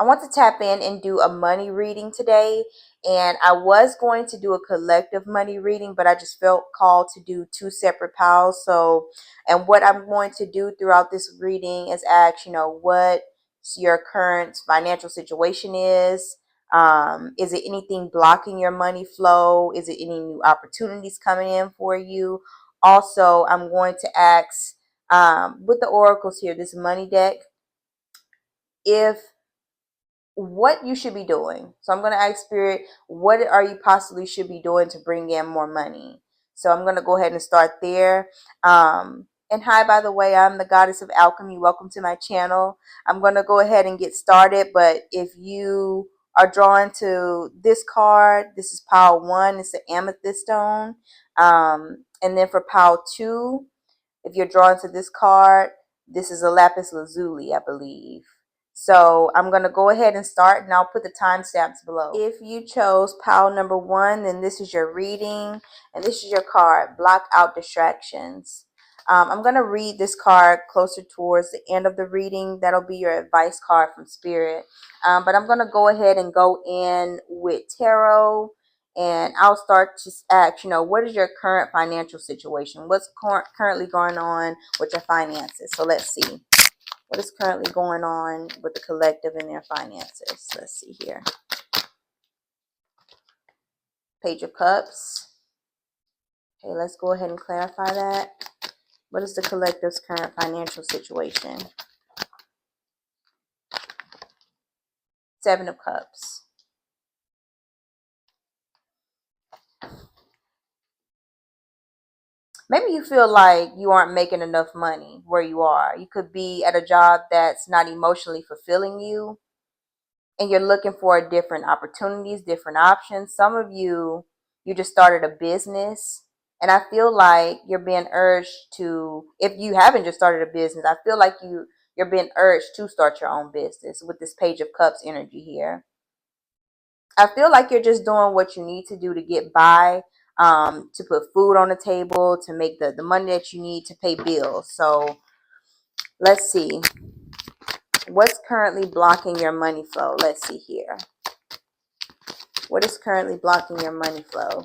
I want to tap in and do a money reading today. And I was going to do a collective money reading, but I just felt called to do two separate piles. So, and what I'm going to do throughout this reading is ask, what your current financial situation is. Is it anything blocking your money flow? Is it any new opportunities coming in for you? Also, I'm going to ask with the oracles here, this money deck, if what you should be doing. So I'm going to ask Spirit, what are you possibly should be doing to bring in more money? So I'm going to go ahead and start there. And hi, by the way, I'm the Goddess of Alchemy. Welcome to my channel. I'm going to go ahead and get started. But if you are drawn to this card, this is pile 1. It's the amethyst stone. And then for pile 2, if you're drawn to this card, this is a lapis lazuli, I believe. So I'm going to go ahead and start, and I'll put the timestamps below. If you chose pile number 1, then this is your reading, and this is your card, Block Out Distractions. I'm going to read this card closer towards the end of the reading. That'll be your advice card from Spirit. But I'm going to go ahead and go in with tarot. And I'll start to ask, what is your current financial situation? What's currently going on with your finances? So let's see. What is currently going on with the collective and their finances? Let's see here. Page of Cups. Okay, let's go ahead and clarify that. What is the collective's current financial situation? 7 of Cups. Maybe you feel like you aren't making enough money where you are. You could be at a job that's not emotionally fulfilling you, and you're looking for different opportunities, different options. Some of you, you just started a business, and I feel like you're being urged to, if you haven't just started a business, I feel like you're being urged to start your own business with this Page of Cups energy here. I feel like you're just doing what you need to do to get by, to put food on the table, to make the money that you need to pay bills. So let's see. What's currently blocking your money flow? Let's see here. What is currently blocking your money flow?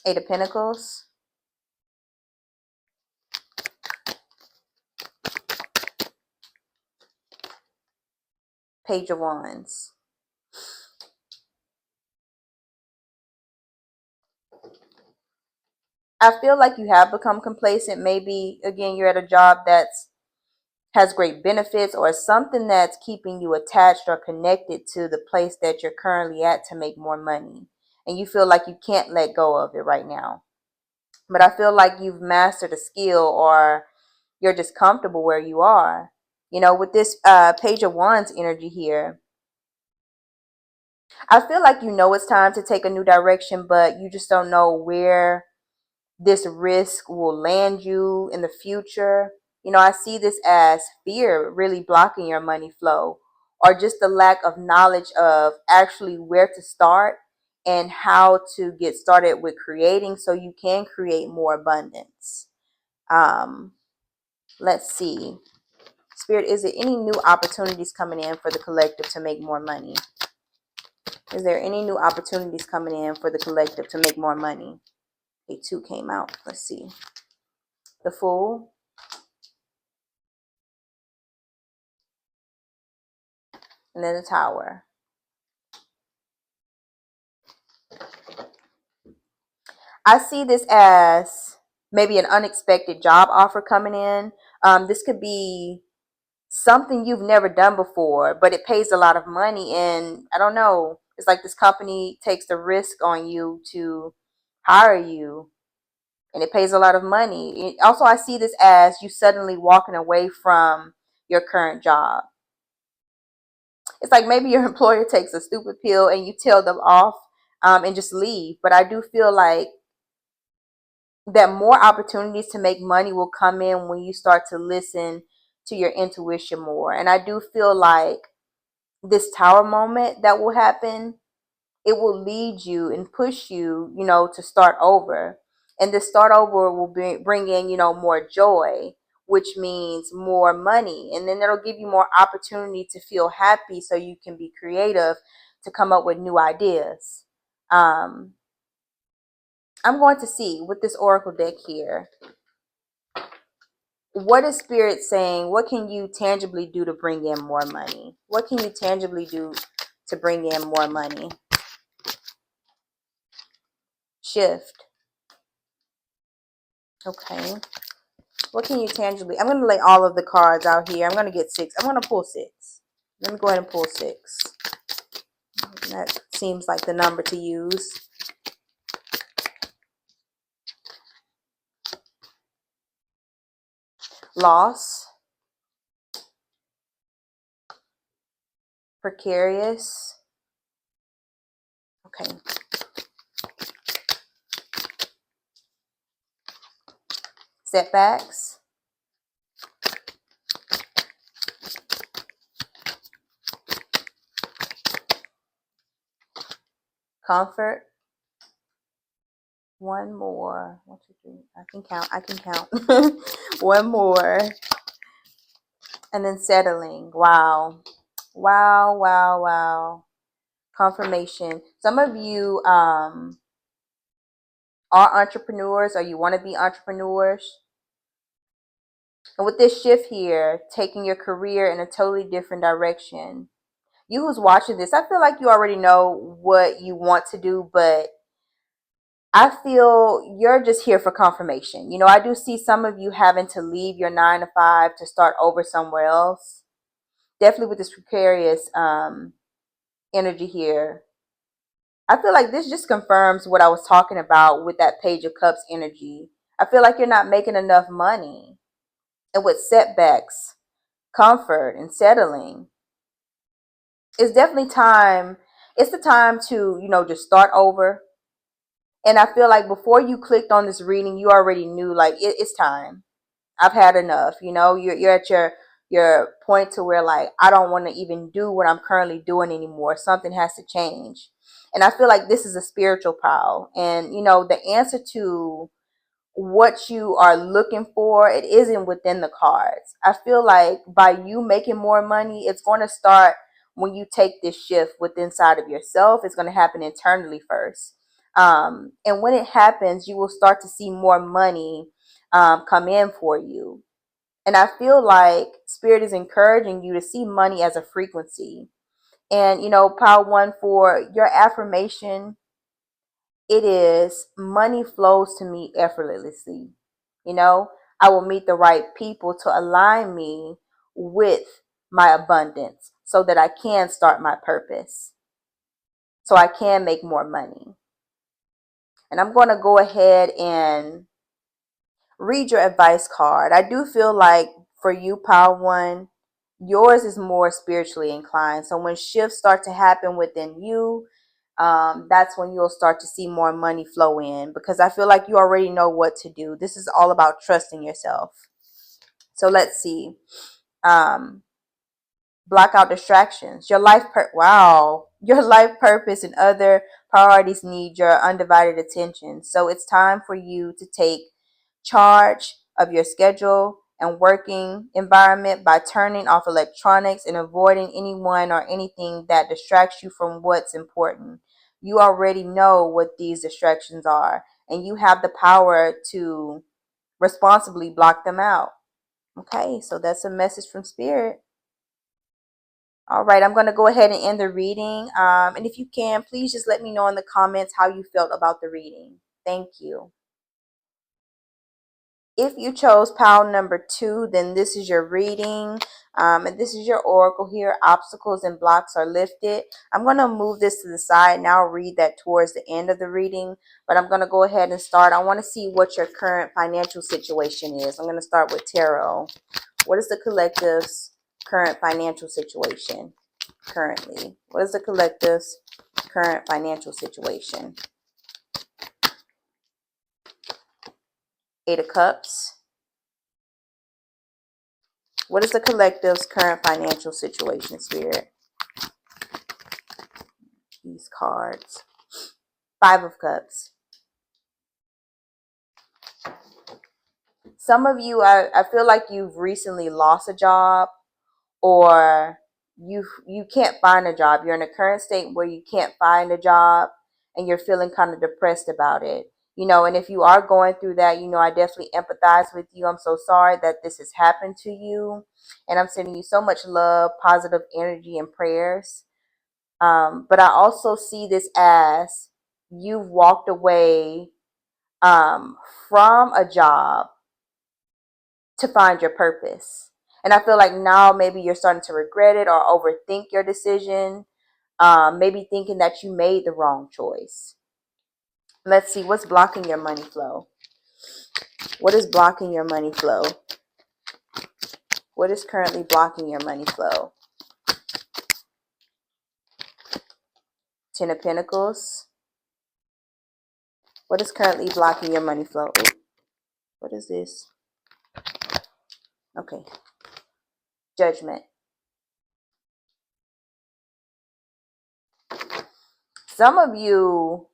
Eight of Pentacles. Page of Wands. I feel like you have become complacent. Maybe, again, you're at a job that's has great benefits, or something that's keeping you attached or connected to the place that you're currently at to make more money. And you feel like you can't let go of it right now. But I feel like you've mastered a skill, or you're just comfortable where you are. With this Page of Wands energy here, I feel like it's time to take a new direction, but you just don't know where this risk will land you in the future. I see this as fear really blocking your money flow, or just the lack of knowledge of actually where to start and how to get started with creating so you can create more abundance. Let's see. Spirit, is there any new opportunities coming in for the collective to make more money? Is there any new opportunities coming in for the collective to make more money? A 2 came out. Let's see. The Fool. And then the Tower. I see this as maybe an unexpected job offer coming in. This could be something you've never done before, but it pays a lot of money. And I don't know, it's like this company takes the risk on you to hire you, and it pays a lot of money. Also, I see this as you suddenly walking away from your current job. It's like maybe your employer takes a stupid pill and you tell them off, and just leave. But I do feel like that more opportunities to make money will come in when you start to listen to your intuition more. And I do feel like this Tower moment that will happen, it will lead you and push you, to start over. And this start over will bring in, more joy, which means more money. And then it'll give you more opportunity to feel happy so you can be creative to come up with new ideas. I'm going to see with this oracle deck here, what is spirit saying? What can you tangibly do to bring in more money? What can you tangibly do to bring in more money? Shift. Okay. What can you tangibly? I'm going to lay all of the cards out here. I'm going to get 6. I'm going to pull 6. Let me go ahead and pull 6. That seems like the number to use. Loss. Precarious. Okay. Setbacks. Comfort. One more. 1, 2, 3. I can count. I can count. One more. And then settling. Wow. Wow, wow, wow. Confirmation. Some of you are entrepreneurs, or you want to be entrepreneurs. And with this shift here, taking your career in a totally different direction. You who's watching this, I feel like you already know what you want to do, but I feel you're just here for confirmation. You know, I do see some of you having to leave your 9 to 5 to start over somewhere else. Definitely with this precarious energy here. I feel like this just confirms what I was talking about with that Page of Cups energy. I feel like you're not making enough money. And with setbacks, comfort, and settling, it's definitely time. It's the time to, just start over. And I feel like before you clicked on this reading, you already knew, like, it's time. I've had enough. You're at your point to where, like, I don't want to even do what I'm currently doing anymore. Something has to change. And I feel like this is a spiritual pile. And, the answer to what you are looking for, it isn't within the cards. I feel like by you making more money, it's going to start when you take this shift within inside of yourself. It's going to happen internally first. And when it happens, you will start to see more money come in for you. And I feel like spirit is encouraging you to see money as a frequency. And, pile 1 for your affirmation, it is money flows to me effortlessly. I will meet the right people to align me with my abundance so that I can start my purpose, so I can make more money. And I'm going to go ahead and read your advice card. I do feel like for you, pile 1, yours is more spiritually inclined. So when shifts start to happen within you, that's when you'll start to see more money flow in, because I feel like you already know what to do. This is all about trusting yourself. So let's see. Block out distractions. Your life purpose and other priorities need your undivided attention. So it's time for you to take charge of your schedule and working environment by turning off electronics and avoiding anyone or anything that distracts you from what's important. You already know what these distractions are, and you have the power to responsibly block them out. Okay, so that's a message from Spirit. All right, I'm going to go ahead and end the reading. And if you can, please just let me know in the comments how you felt about the reading. Thank you. If you chose pile number 2, then this is your reading. And this is your oracle here. Obstacles and blocks are lifted. I'm going to move this to the side, and I'll read that towards the end of the reading. But I'm going to go ahead and start. I want to see what your current financial situation is. I'm going to start with tarot. What is the collective's current financial situation currently? What is the collective's current financial situation? 8 of Cups. What is the collective's current financial situation, Spirit? These cards. 5 of Cups. Some of you, I feel like you've recently lost a job, or you can't find a job. You're in a current state where you can't find a job and you're feeling kind of depressed about it. And if you are going through that, I definitely empathize with you. I'm so sorry that this has happened to you. And I'm sending you so much love, positive energy, and prayers. But I also see this as you've walked away from a job to find your purpose. And I feel like now maybe you're starting to regret it or overthink your decision, maybe thinking that you made the wrong choice. Let's see, what's blocking your money flow? What is blocking your money flow? What is currently blocking your money flow? Ten of Pentacles. What is currently blocking your money flow? Ooh, what is this? Okay. Judgment. Some of you,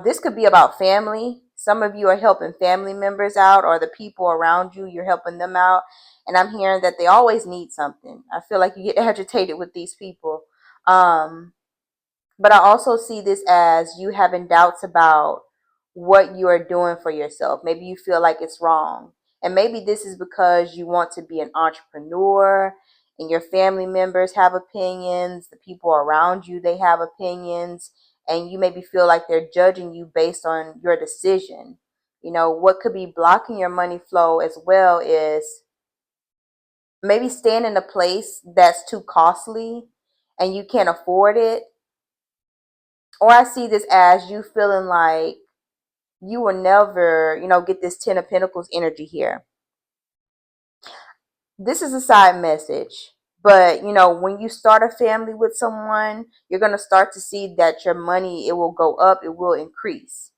this could be about family. Some of you are helping family members out, or the people around you, you're helping them out. And I'm hearing that they always need something. I feel like you get agitated with these people. But I also see this as you having doubts about what you are doing for yourself. Maybe you feel like it's wrong. And maybe this is because you want to be an entrepreneur and your family members have opinions, the people around you, they have opinions, and you maybe feel like they're judging you based on your decision. What could be blocking your money flow as well is maybe staying in a place that's too costly and you can't afford it. Or I see this as you feeling like you will never, get this Ten of Pentacles energy here. This is a side message. But, when you start a family with someone, you're going to start to see that your money, it will go up, it will increase.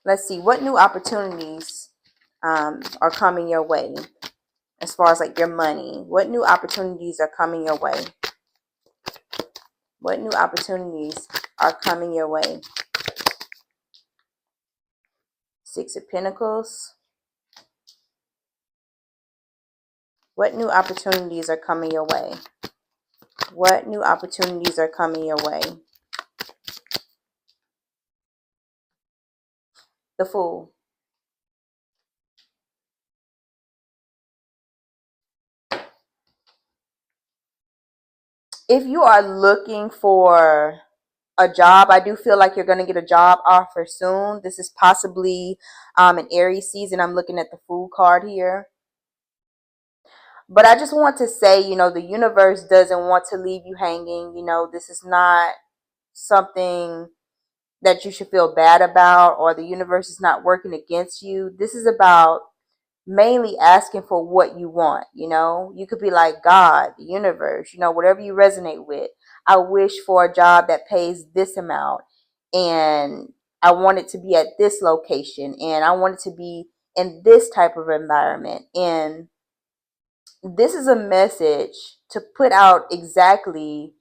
Let's see, what new opportunities are coming your way as far as like your money? What new opportunities are coming your way? What new opportunities are coming your way? Six of Pentacles. What new opportunities are coming your way? What new opportunities are coming your way? The Fool. If you are looking for a job, I do feel like you're going to get a job offer soon. This is possibly an Aries season. I'm looking at the Fool card here. But I just want to say, the universe doesn't want to leave you hanging. This is not something that you should feel bad about, or the universe is not working against you. This is about mainly asking for what you want. You could be like, God, the universe, whatever you resonate with. I wish for a job that pays this amount, and I want it to be at this location, and I want it to be in this type of environment. And this is a message to put out exactly,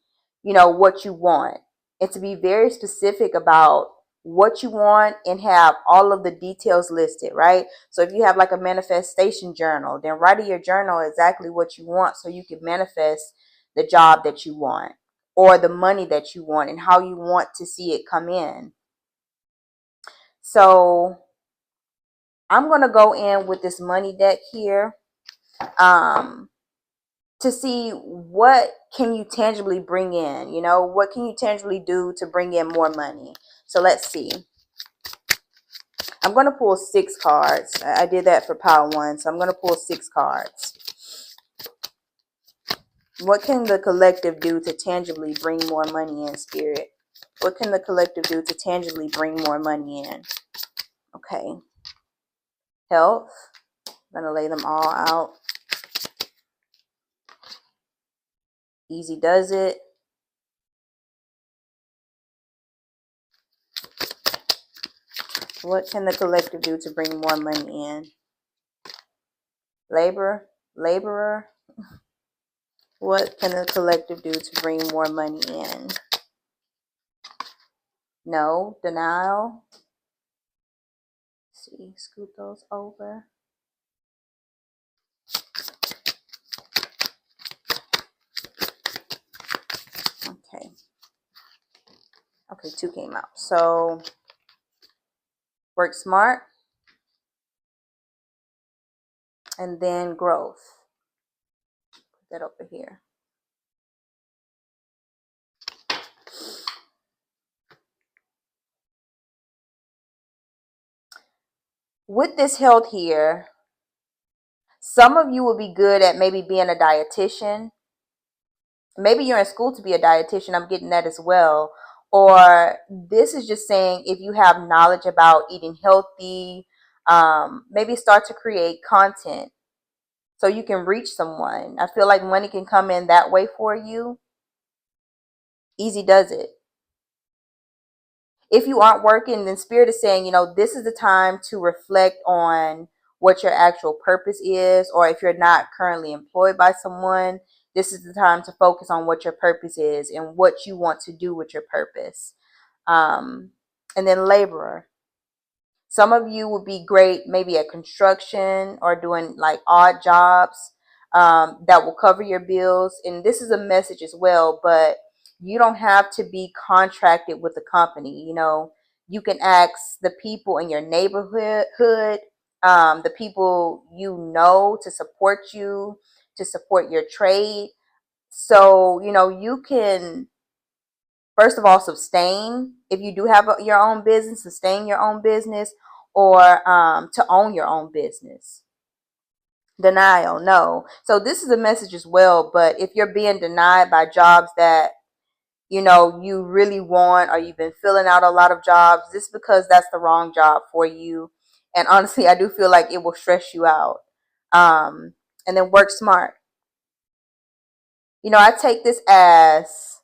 what you want, and to be very specific about what you want and have all of the details listed, right? So if you have like a manifestation journal, then write in your journal exactly what you want so you can manifest the job that you want, or the money that you want, and how you want to see it come in. So I'm going to go in with this money deck here. To see what can you tangibly bring in, what can you tangibly do to bring in more money. So let's see. I'm going to pull 6 cards. I did that for pile 1, so I'm going to pull 6 cards. What can the collective do to tangibly bring more money in, Spirit? What can the collective do to tangibly bring more money in? Okay. Health. I'm going to lay them all out. Easy does it. What can the collective do to bring more money in? Laborer. What can the collective do to bring more money in? No. Denial. see, scoot those over. Okay. Okay, 2 came out. So work smart and then growth. Put that over here. With this health here, some of you will be good at maybe being a dietitian. Maybe you're in school to be a dietitian. I'm getting that as well. Or this is just saying if you have knowledge about eating healthy, maybe start to create content so you can reach someone. I feel like money can come in that way for you. Easy does it. If you aren't working, then Spirit is saying, this is the time to reflect on what your actual purpose is, or if you're not currently employed by someone, this is the time to focus on what your purpose is and what you want to do with your purpose. And then laborer. Some of you would be great maybe at construction or doing like odd jobs that will cover your bills. And this is a message as well, but you don't have to be contracted with a company. You can ask the people in your neighborhood, the people to support you, to support your trade. So, you can first of all sustain, if you do have your own business, sustain your own business, or to own your own business. Denial, no. So this is a message as well, but if you're being denied by jobs that you really want, or you've been filling out a lot of jobs, this is because that's the wrong job for you. And honestly, I do feel like it will stress you out. And then work smart. I take this as,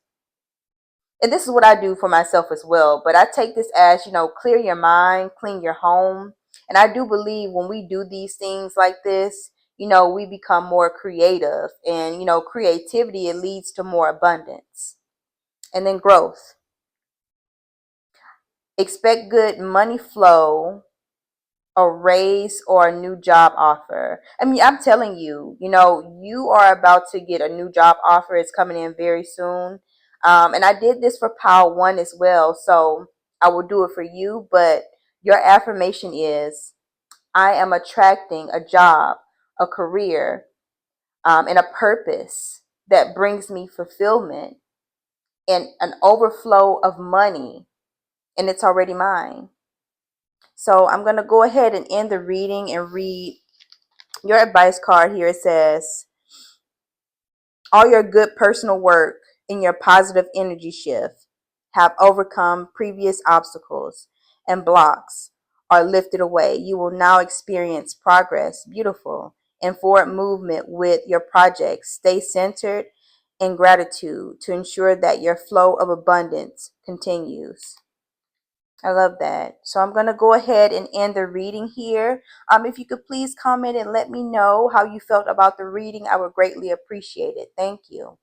and this is what I do for myself as well, but I take this as, clear your mind, clean your home. And I do believe when we do these things like this, we become more creative, and, creativity, it leads to more abundance. And then growth. Expect good money flow, a raise, or a new job offer. I mean, I'm telling you, you are about to get a new job offer. It's coming in very soon. And I did this for Pile 1 as well. So I will do it for you. But your affirmation is, I am attracting a job, a career, and a purpose that brings me fulfillment and an overflow of money. And it's already mine. So I'm going to go ahead and end the reading and read your advice card here. It says, all your good personal work and your positive energy shift have overcome previous obstacles and blocks are lifted away. You will now experience progress, beautiful, and forward movement with your projects. Stay centered in gratitude to ensure that your flow of abundance continues. I love that. So I'm going to go ahead and end the reading here. If you could please comment and let me know how you felt about the reading, I would greatly appreciate it. Thank you.